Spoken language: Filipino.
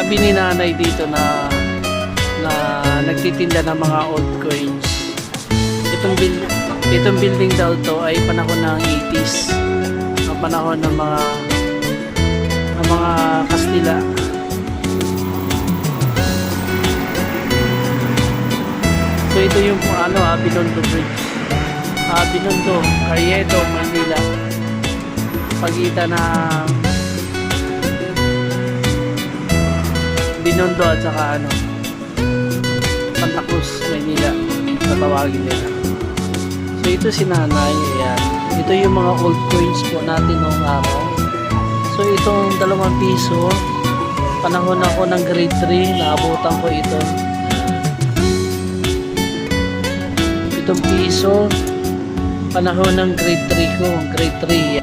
sabi ni nanay dito na nagtitinda ng mga old coins. Itong building daw to ay panahon ng 80s. Ang panahon ng mga Kastila. So ito yung Binondo Bridge. Binondo, Carriedo, Manila. Pagitan ng Binondo at saka Santa Cruz, Manila. Tatawagin nila. So ito si nanay. Ayan. Ito yung mga old coins po natin noong araw. So itong 2 piso, panahon ako ng grade 3, naabutan ko ito. Itong piso, panahon ng grade 3 ko, grade 3.